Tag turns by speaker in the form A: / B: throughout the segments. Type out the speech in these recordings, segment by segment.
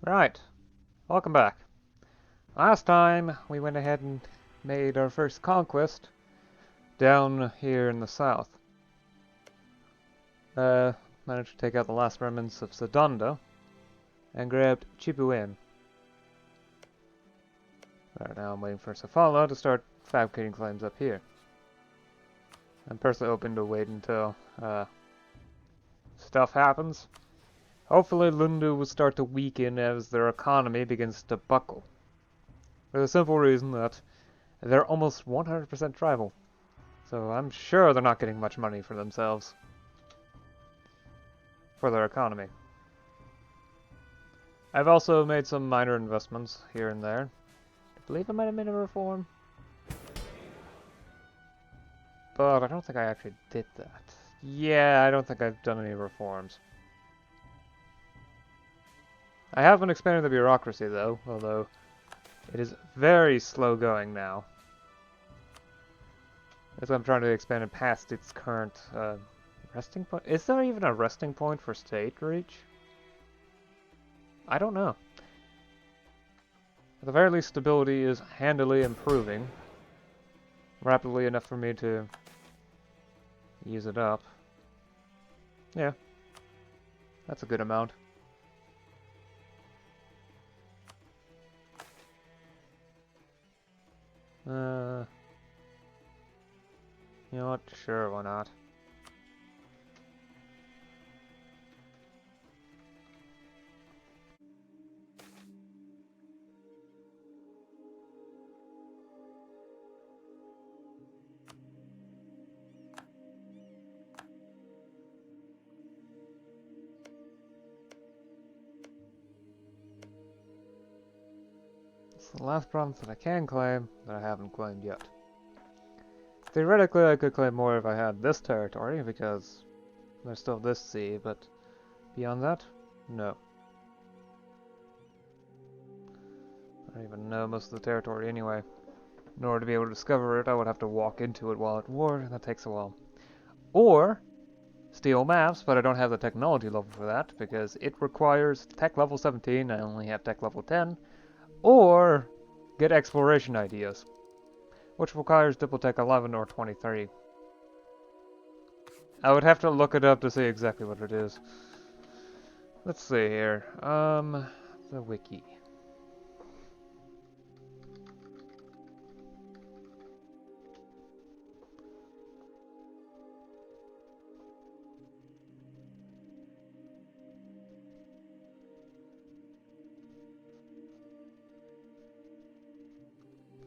A: Right, welcome back. Last time we went ahead and made our first conquest down here in the south. Managed to take out the last remnants of Sedunda and grabbed Chibuin. Right now I'm waiting for Safala to start fabricating claims up here. I'm personally open to wait until stuff happens. Hopefully Lundu will start to weaken as their economy begins to buckle. For the simple reason that they're almost 100% tribal. So I'm sure they're not getting much money for themselves. For their economy. I've also made some minor investments here and there. I believe I might have made a reform. But I don't think I actually did that. Yeah, I don't think I've done any reforms. I have been expanding the bureaucracy though, although it is very slow going now. As I'm trying to expand it past its current resting point. Is there even a resting point for state reach? I don't know. At the very least, stability is handily improving. Rapidly enough for me to use it up. Yeah. That's a good amount. You know what? Sure, why not? It's the last province that I can claim that I haven't claimed yet. Theoretically, I could claim more if I had this territory, because there's still this sea, but beyond that, no. I don't even know most of the territory anyway. In order to be able to discover it, I would have to walk into it while at war, and that takes a while. Or steal maps, but I don't have the technology level for that, because it requires tech level 17, I only have tech level 10, or get exploration ideas, which requires Diplotech 11 or 23. I would have to look it up to see exactly what it is. Let's see here. The wiki.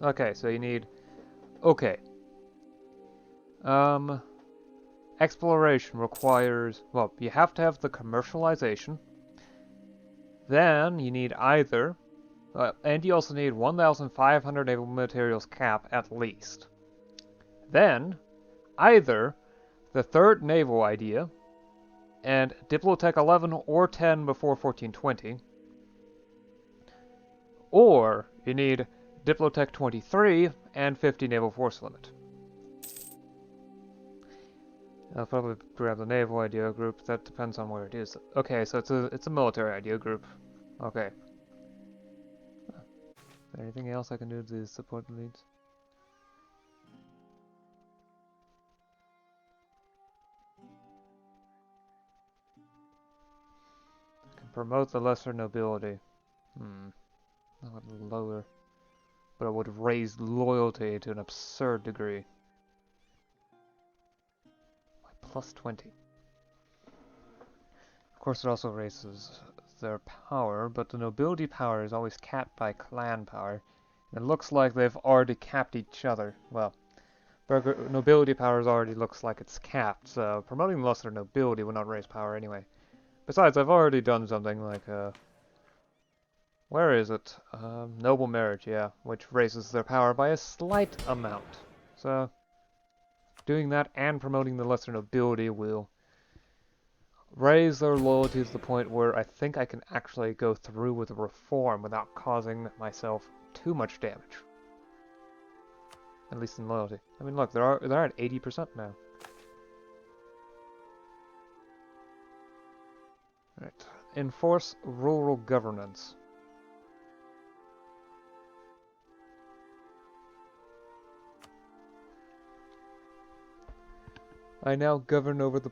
A: Okay, so you need... Okay. Exploration requires... Well, you have to have the commercialization. Then you need either... and you also need 1,500 naval materials cap at least. Then, either the third naval idea, and Diplotech 11 or 10 before 1420, or you need Diplotech 23 and 50 naval force limit. I'll probably grab the naval idea group. That depends on where it is. Okay, so it's a military idea group. Okay. Is there anything else I can do to support the leads? I can promote the lesser nobility. That would lower, but it would raise loyalty to an absurd degree. Plus 20. Of course, it also raises their power, but the nobility power is always capped by clan power. And it looks like they've already capped each other. Well, nobility powers already looks like it's capped, so promoting lesser nobility would not raise power anyway. Besides, I've already done something like, where is it? Noble marriage, yeah, which raises their power by a slight amount. So, doing that and promoting the lesser nobility will raise their loyalty to the point where I think I can actually go through with a reform without causing myself too much damage. At least in loyalty. I mean, look, they're at 80% now. Right. Enforce rural governance. I now govern over the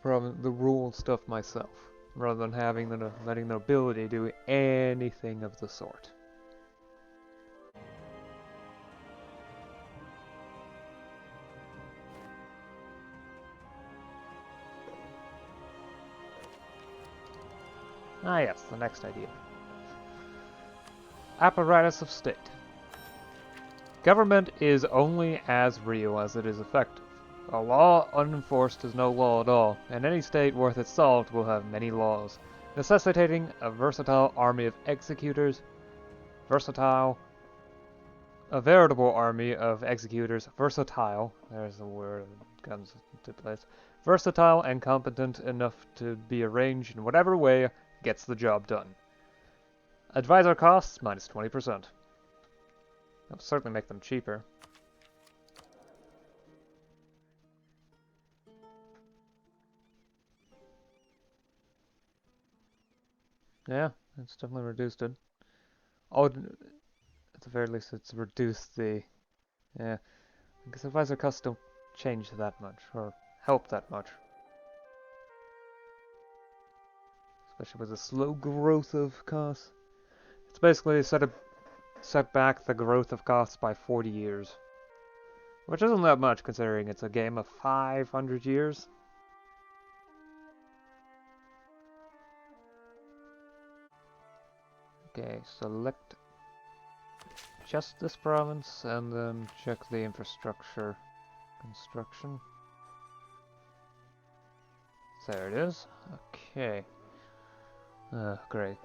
A: rule stuff myself, rather than letting the nobility do anything of the sort. Ah yes, the next idea. Apparatus of state. Government is only as real as it is effective. A law unenforced is no law at all, and any state worth its salt will have many laws, necessitating a versatile army of executors, a veritable army of executors, versatile, there's the word that comes into place, versatile and competent enough to be arranged in whatever way gets the job done. Advisor costs minus 20%. That'll certainly make them cheaper. Yeah, it's definitely reduced it. Oh, at the very least, it's reduced the... Yeah, because advisor costs don't change that much, or help that much. Especially with the slow growth of costs. It's basically set back the growth of costs by 40 years. Which isn't that much, considering it's a game of 500 years. Okay, select just this province, and then check the infrastructure construction. There it is. Okay. Great.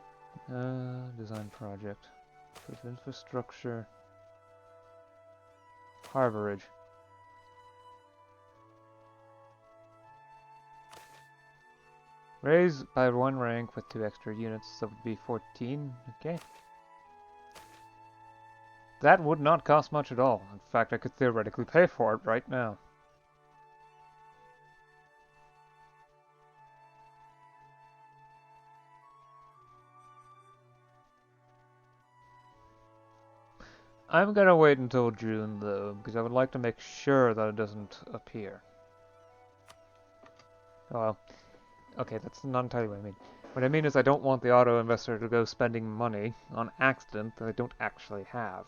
A: Design project. Infrastructure. Harborage. Raise by 1 rank with 2 extra units, so that would be 14. Okay. That would not cost much at all. In fact, I could theoretically pay for it right now. I'm gonna wait until June, though, because I would like to make sure that it doesn't appear. Well, okay, that's not entirely what I mean. What I mean is I don't want the auto investor to go spending money on accident that I don't actually have.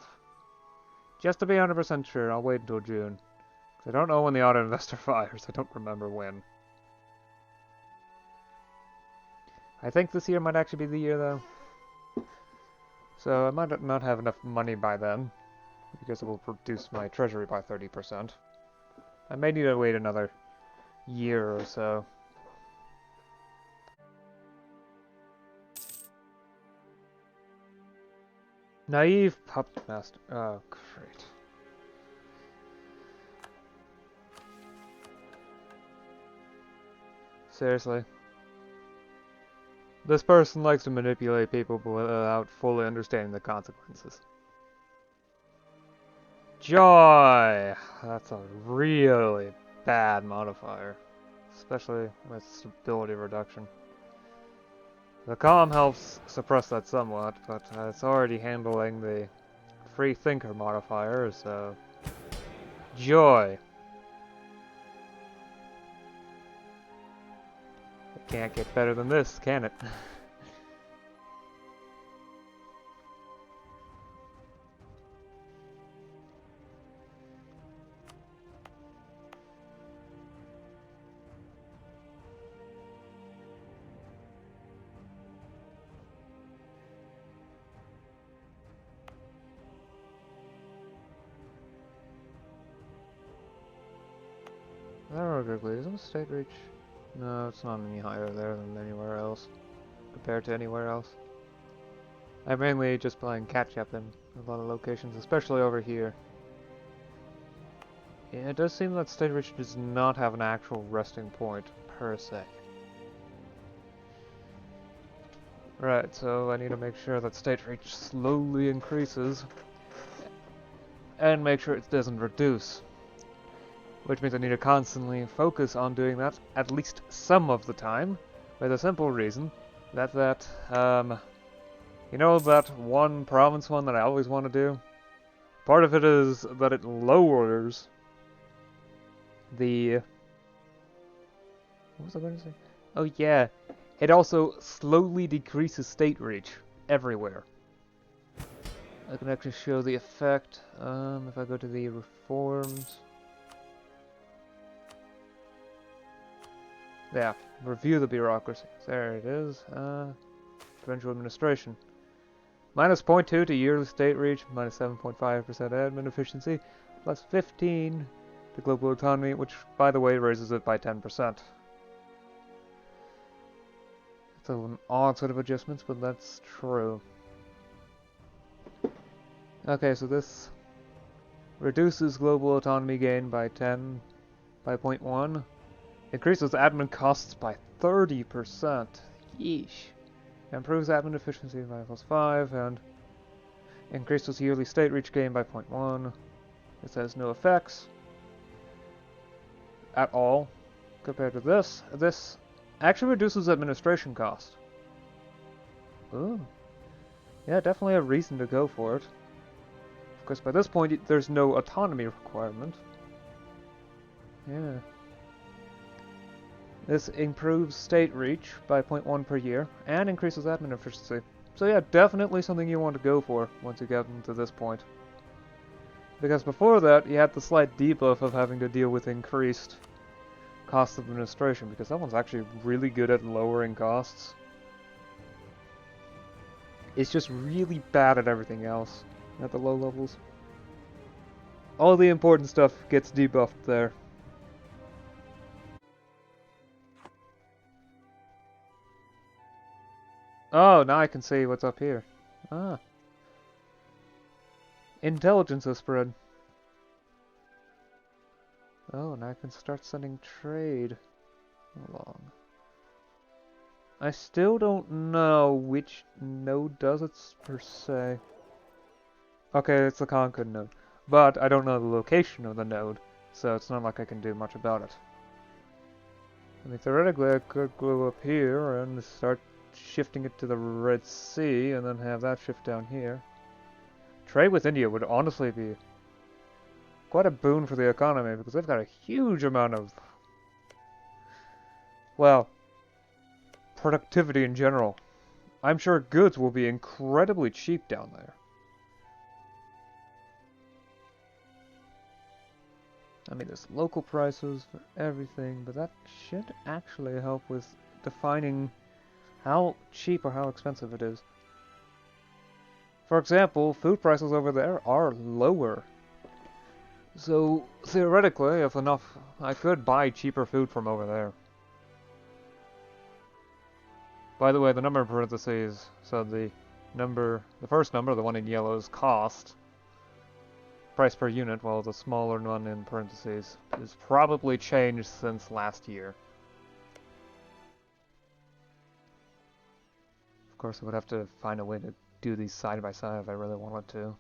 A: Just to be 100% sure, I'll wait until June. I don't know when the auto investor fires. I don't remember when. I think this year might actually be the year, though. So I might not have enough money by then, because it will reduce my treasury by 30%. I may need to wait another year or so. Naive puppet master. Oh, great. Seriously. This person likes to manipulate people without fully understanding the consequences. Joy! That's a really bad modifier. Especially with stability reduction. The calm helps suppress that somewhat, but it's already handling the free thinker modifier, so... Joy! It can't get better than this, can it? Arguably, isn't state reach? No, it's not any higher there than anywhere else, compared to anywhere else. I'm mainly just playing catch-up in a lot of locations, especially over here. Yeah, it does seem that state reach does not have an actual resting point, per se. Right, so I need to make sure that state reach slowly increases, and make sure it doesn't reduce. Which means I need to constantly focus on doing that at least some of the time, for the simple reason that you know that one province one that I always want to do? Part of it is that it lowers the What was I going to say? Oh yeah, it also slowly decreases state reach everywhere. I can actually show the effect if I go to the reforms. Yeah, review the bureaucracy. There it is. Provincial administration. Minus 0.2 to yearly state reach, minus 7.5% admin efficiency, plus 15 to global autonomy, which, by the way, raises it by 10%. It's an odd sort of adjustments, but that's true. Okay, so this reduces global autonomy gain by 0.1. Increases admin costs by 30%. Yeesh. Improves admin efficiency by +5, and increases yearly state reach gain by 0.1. This has no effects at all compared to this. This actually reduces administration cost. Ooh. Yeah, definitely a reason to go for it. Of course, by this point, there's no autonomy requirement. Yeah. This improves state reach by 0.1 per year, and increases admin efficiency. So yeah, definitely something you want to go for once you get into this point. Because before that, you had the slight debuff of having to deal with increased cost of administration, because that one's actually really good at lowering costs. It's just really bad at everything else, at the low levels. All the important stuff gets debuffed there. Oh, now I can see what's up here. Ah. Intelligence has spread. Oh, now I can start sending trade along. I still don't know which node does it per se. Okay, it's the Concord node. But I don't know the location of the node, so it's not like I can do much about it. I mean, theoretically, I could go up here and start shifting it to the Red Sea, and then have that shift down here. Trade with India would honestly be quite a boon for the economy, because they've got a huge amount of, well, productivity in general. I'm sure goods will be incredibly cheap down there. I mean, there's local prices for everything, but that should actually help with defining how cheap or how expensive it is. For example, food prices over there are lower. So, theoretically, if enough, I could buy cheaper food from over there. By the way, the number in parentheses, so the first number, the one in yellow, is cost. Price per unit, while the smaller one in parentheses is probably changed since last year. Of course, I would have to find a way to do these side by side if I really wanted to.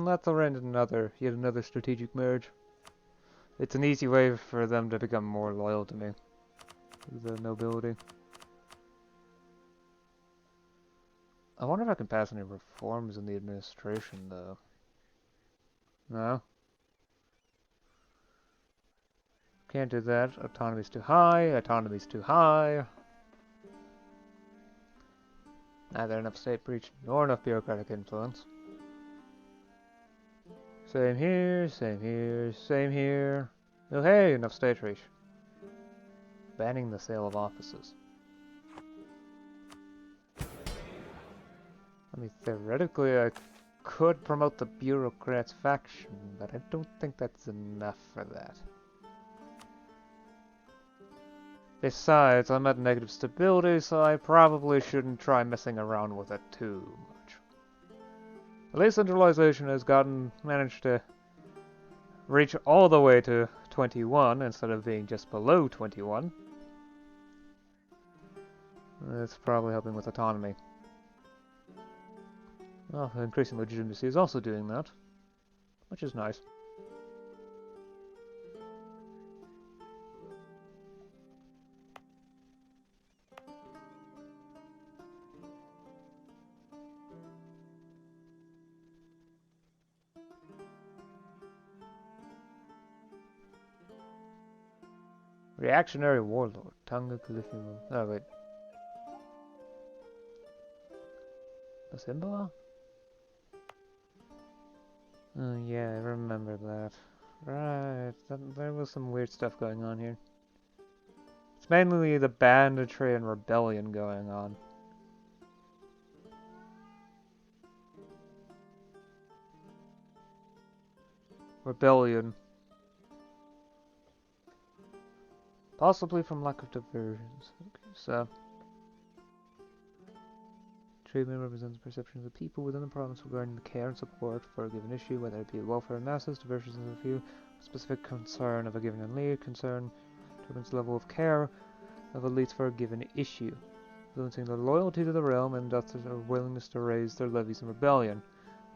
A: That's already yet another strategic merge. It's an easy way for them to become more loyal to me. The nobility. I wonder if I can pass any reforms in the administration, though. No? Can't do that. Autonomy's too high. Autonomy's too high. Neither enough state breach nor enough bureaucratic influence. Same here, same here, same here. Oh hey, enough state reach. Banning the sale of offices. I mean, theoretically I could promote the bureaucrats faction, but I don't think that's enough for that. Besides, I'm at negative stability, so I probably shouldn't try messing around with it too much. At least centralization has managed to reach all the way to 21 instead of being just below 21. It's probably helping with autonomy. Well, increasing legitimacy is also doing that, which is nice. Reactionary warlord, Tanga Califimo. Oh, wait. Basimba? Oh, yeah, I remember that. Right, there was some weird stuff going on here. It's mainly the banditry and rebellion going on. Rebellion. Possibly from lack of diversions. Okay, so... Treatment represents the perception of the people within the province regarding the care and support for a given issue, whether it be the welfare of masses, diversions of the few, specific concern of a given elite, concern determines the level of care of elites for a given issue, influencing their loyalty to the realm and thus their willingness to raise their levies in rebellion.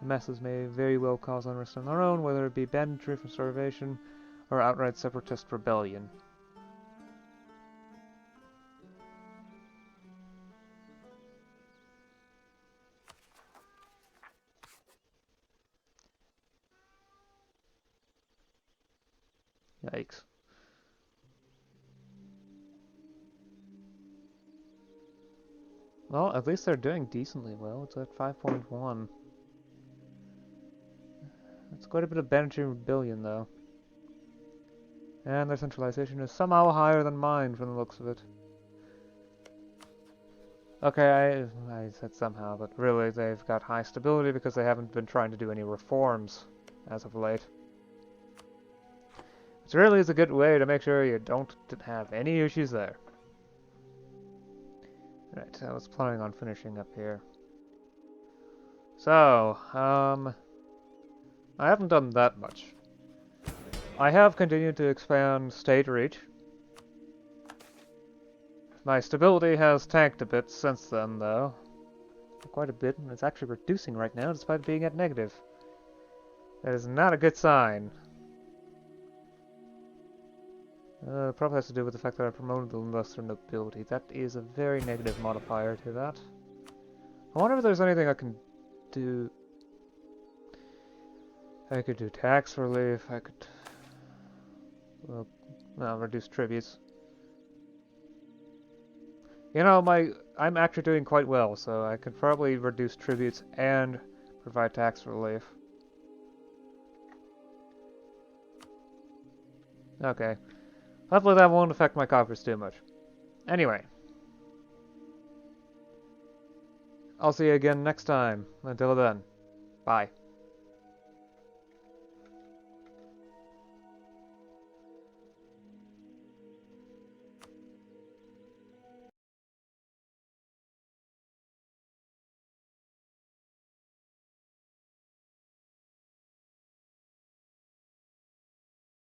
A: The masses may very well cause unrest on their own, whether it be banditry from starvation or outright separatist rebellion. Yikes. Well, at least they're doing decently well. It's at 5.1. That's quite a bit of banditry and rebellion, though. And their centralization is somehow higher than mine from the looks of it. Okay, I said somehow, but really they've got high stability because they haven't been trying to do any reforms as of late. Which really is a good way to make sure you don't have any issues there. Right, I was planning on finishing up here. So, I haven't done that much. I have continued to expand state reach. My stability has tanked a bit since then, though. Quite a bit, and it's actually reducing right now despite being at negative. That is not a good sign. Probably has to do with the fact that I promoted the lesser nobility. That is a very negative modifier to that. I wonder if there's anything I can do. I could do tax relief, I could... Well, reduce tributes. You know, I'm actually doing quite well, so I could probably reduce tributes and provide tax relief. Okay. Hopefully that won't affect my coffers too much. Anyway. I'll see you again next time. Until then, bye.